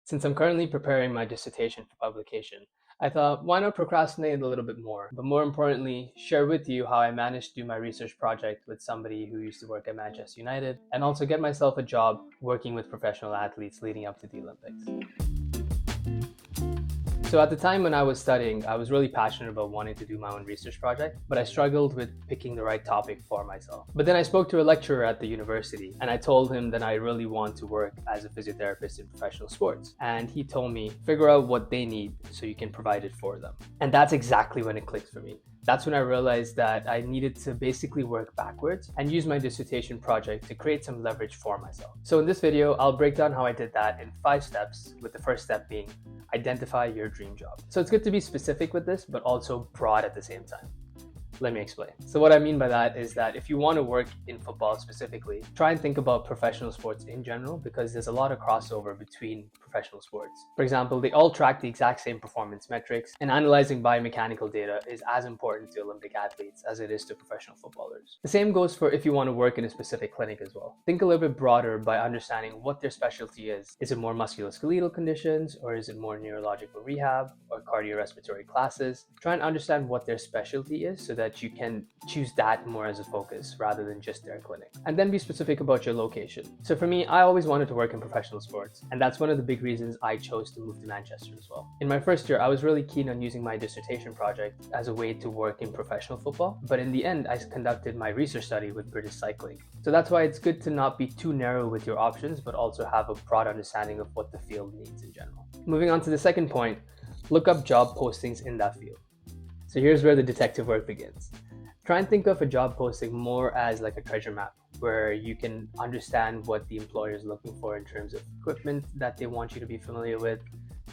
Since I'm currently preparing my dissertation for publication, I thought, why not procrastinate a little bit more? But more importantly, share with you how I managed to do my research project with somebody who used to work at Manchester United, and also get myself a job working with professional athletes leading up to the Olympics. So at the time when I was studying, I was really passionate about wanting to do my own research project, but I struggled with picking the right topic for myself. But then I spoke to a lecturer at the university and I told him that I really want to work as a physiotherapist in professional sports. And he told me, figure out what they need so you can provide it for them. And that's exactly when it clicked for me. That's when I realized that I needed to basically work backwards and use my dissertation project to create some leverage for myself. So in this video, I'll break down how I did that in 5 steps, with the first step being identify your dream job. So it's good to be specific with this, but also broad at the same time. Let me explain. So what I mean by that is that if you want to work in football specifically, try and think about professional sports in general, because there's a lot of crossover between professional sports. For example, they all track the exact same performance metrics, and analyzing biomechanical data is as important to Olympic athletes as it is to professional footballers. The same goes for if you want to work in a specific clinic as well. Think a little bit broader by understanding what their specialty is. Is it more musculoskeletal conditions, or is it more neurological rehab or cardiorespiratory classes? Try and understand what their specialty is so that you can choose that more as a focus rather than just their clinic. And then be specific about your location. So for me, I always wanted to work in professional sports, and that's one of the big reasons I chose to move to Manchester as well. In my first year, I was really keen on using my dissertation project as a way to work in professional football, but in the end, I conducted my research study with British cycling. So that's why it's good to not be too narrow with your options, but also have a broad understanding of what the field needs in general. Moving on to the second point, look up job postings in that field. So here's where the detective work begins. Try and think of a job posting more as like a treasure map, where you can understand what the employer is looking for in terms of equipment that they want you to be familiar with,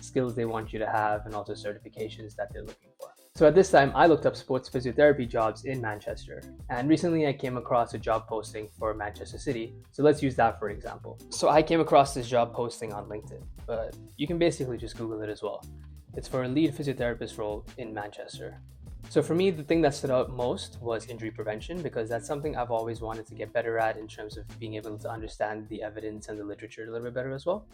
skills they want you to have, and also certifications that they're looking for. So at this time, I looked up sports physiotherapy jobs in Manchester, and recently I came across a job posting for Manchester City. So let's use that for example. So I came across this job posting on LinkedIn, but you can basically just Google it as well. It's for a lead physiotherapist role in Manchester. So for me, the thing that stood out most was injury prevention, because that's something I've always wanted to get better at in terms of being able to understand the evidence and the literature a little bit better as well.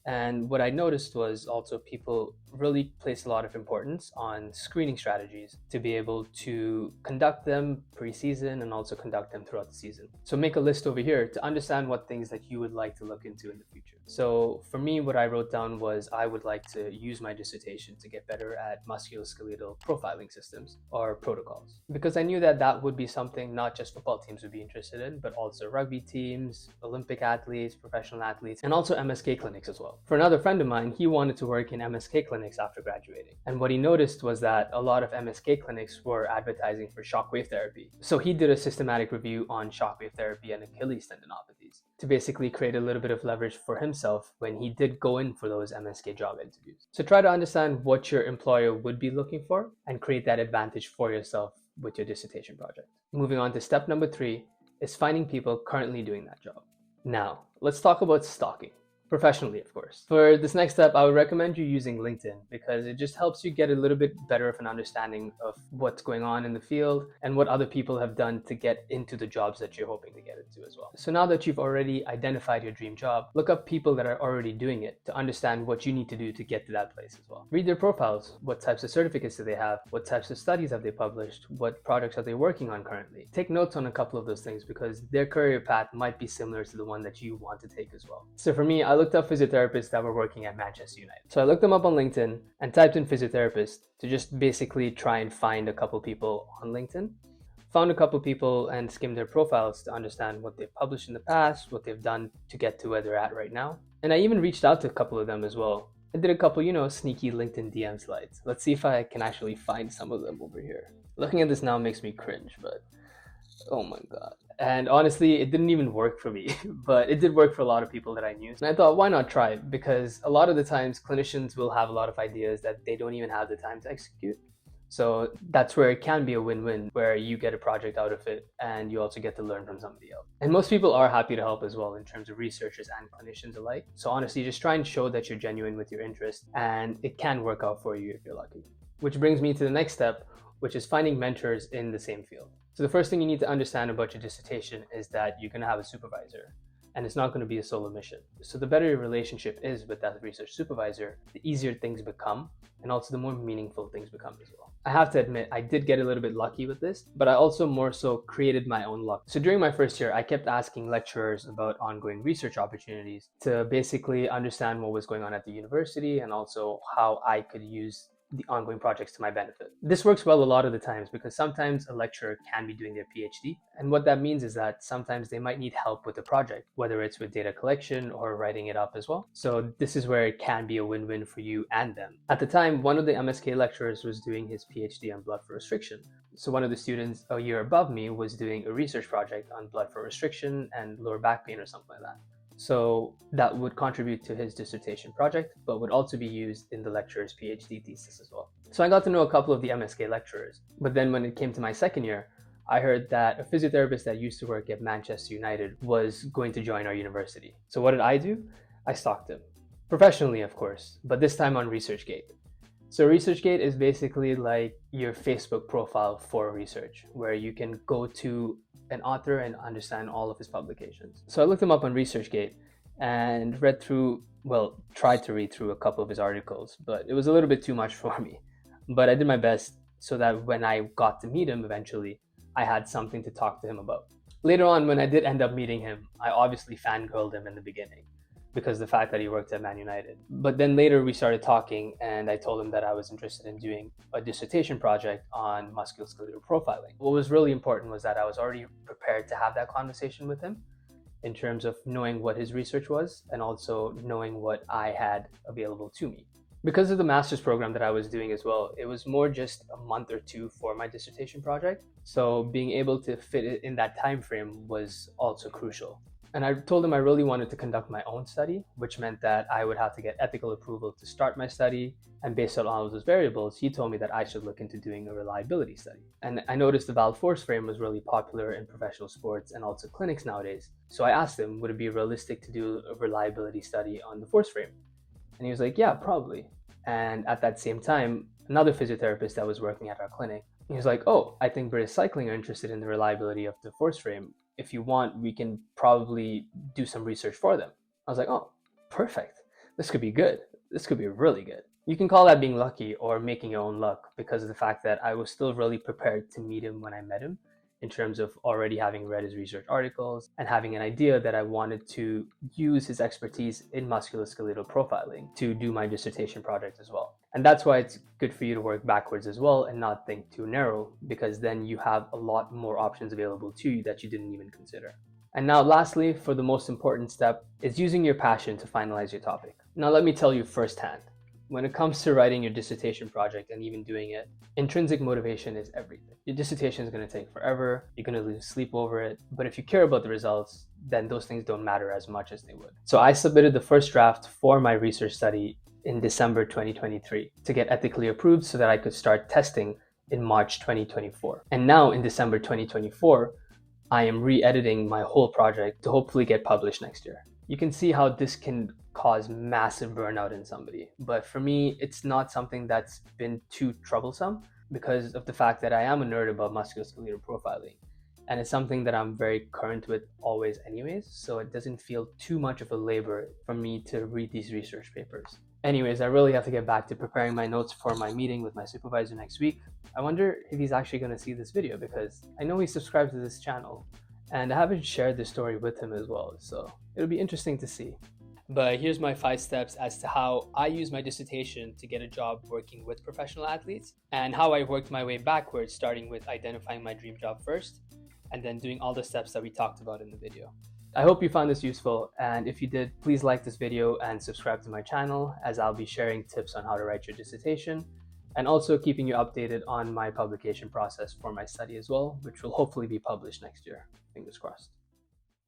And what I noticed was also people really place a lot of importance on screening strategies to be able to conduct them pre-season and also conduct them throughout the season. So make a list over here to understand what things that you would like to look into in the future. So for me, what I wrote down was I would like to use my dissertation to get better at musculoskeletal profiling systems or protocols, because I knew that that would be something not just football teams would be interested in, but also rugby teams, Olympic athletes, professional athletes, and also MSK clinics as well. For another friend of mine, he wanted to work in MSK clinics after graduating. And what he noticed was that a lot of MSK clinics were advertising for shockwave therapy. So he did a systematic review on shockwave therapy and Achilles tendinopathies to basically create a little bit of leverage for himself when he did go in for those MSK job interviews. So try to understand what your employer would be looking for and create that advantage for yourself with your dissertation project. Moving on to step number 3 is finding people currently doing that job. Now, let's talk about stalking. Professionally, of course. For this next step, I would recommend you using LinkedIn, because it just helps you get a little bit better of an understanding of what's going on in the field and what other people have done to get into the jobs that you're hoping to get into as well. So now that you've already identified your dream job, look up people that are already doing it to understand what you need to do to get to that place as well. Read their profiles. What types of certificates do they have? What types of studies have they published? What projects are they working on currently? Take notes on a couple of those things, because their career path might be similar to the one that you want to take as well. So for me, I looked up physiotherapists that were working at Manchester United. So I looked them up on LinkedIn and typed in physiotherapist to just basically try and find a couple people on LinkedIn. Found a couple people and skimmed their profiles to understand what they've published in the past, what they've done to get to where they're at right now. And I even reached out to a couple of them as well. I did a couple, sneaky LinkedIn DM slides. Let's see if I can actually find some of them over here. Looking at this now makes me cringe, but oh my god. And honestly, it didn't even work for me, but it did work for a lot of people that I knew. And I thought, why not try it? Because a lot of the times clinicians will have a lot of ideas that they don't even have the time to execute. So that's where it can be a win-win, where you get a project out of it and you also get to learn from somebody else. And most people are happy to help as well, in terms of researchers and clinicians alike. So honestly, just try and show that you're genuine with your interest, and it can work out for you if you're lucky. Which brings me to the next step, which is finding mentors in the same field. So the first thing you need to understand about your dissertation is that you're going to have a supervisor. and it's not going to be a solo mission. So the better your relationship is with that research supervisor, the easier things become, and also the more meaningful things become as well. I have to admit, I did get a little bit lucky with this, but I also more so created my own luck. So during my first year, I kept asking lecturers about ongoing research opportunities to basically understand what was going on at the university and also how I could use the ongoing projects to my benefit. This works well a lot of the times because sometimes a lecturer can be doing their PhD. And what that means is that sometimes they might need help with the project, whether it's with data collection or writing it up as well. So this is where it can be a win-win for you and them. At the time, one of the MSK lecturers was doing his PhD on blood flow restriction. So one of the students a year above me was doing a research project on blood flow restriction and lower back pain or something like that. So that would contribute to his dissertation project, but would also be used in the lecturer's PhD thesis as well. So I got to know a couple of the MSK lecturers, but then when it came to my second year, I heard that a physiotherapist that used to work at Manchester United was going to join our university. So what did I do? I stalked him. Professionally, of course, but this time on ResearchGate. So ResearchGate is basically like your Facebook profile for research, where you can go to an author and understand all of his publications. So I looked him up on ResearchGate and tried to read through a couple of his articles, but it was a little bit too much for me. But I did my best so that when I got to meet him eventually, I had something to talk to him about. Later on, when I did end up meeting him, I obviously fangirled him in the beginning because of the fact that he worked at Man United. But then later we started talking and I told him that I was interested in doing a dissertation project on musculoskeletal profiling. What was really important was that I was already prepared to have that conversation with him in terms of knowing what his research was and also knowing what I had available to me. Because of the master's program that I was doing as well, it was more just a month or two for my dissertation project. So being able to fit it in that time frame was also crucial. And I told him I really wanted to conduct my own study, which meant that I would have to get ethical approval to start my study. And based on all of those variables, he told me that I should look into doing a reliability study. And I noticed the valve force frame was really popular in professional sports and also clinics nowadays. So I asked him, would it be realistic to do a reliability study on the force frame? And he was like, yeah, probably. And at that same time, another physiotherapist that was working at our clinic, he was like, oh, I think British Cycling are interested in the reliability of the force frame. If you want, we can probably do some research for them. I was like, oh, perfect. This could be good. This could be really good. You can call that being lucky or making your own luck because of the fact that I was still really prepared to meet him when I met him, in terms of already having read his research articles and having an idea that I wanted to use his expertise in musculoskeletal profiling to do my dissertation project as well. And that's why it's good for you to work backwards as well and not think too narrow, because then you have a lot more options available to you that you didn't even consider. And now lastly, for the most important step, is using your passion to finalize your topic. Now let me tell you firsthand, when it comes to writing your dissertation project and even doing it, intrinsic motivation is everything. Your dissertation is going to take forever, you're going to lose sleep over it, but if you care about the results, then those things don't matter as much as they would. So I submitted the first draft for my research study in December 2023 to get ethically approved so that I could start testing in March 2024. And now in December 2024, I am re-editing my whole project to hopefully get published next year. You can see how this can cause massive burnout in somebody. But for me, it's not something that's been too troublesome because of the fact that I am a nerd about musculoskeletal profiling. And it's something that I'm very current with always anyways, so it doesn't feel too much of a labor for me to read these research papers. Anyways, I really have to get back to preparing my notes for my meeting with my supervisor next week. I wonder if he's actually going to see this video because I know he subscribed to this channel and I haven't shared this story with him as well, so it'll be interesting to see. But here's my 5 steps as to how I use my dissertation to get a job working with professional athletes and how I worked my way backwards, starting with identifying my dream job first and then doing all the steps that we talked about in the video. I hope you found this useful, and if you did, please like this video and subscribe to my channel as I'll be sharing tips on how to write your dissertation and also keeping you updated on my publication process for my study as well, which will hopefully be published next year. Fingers crossed.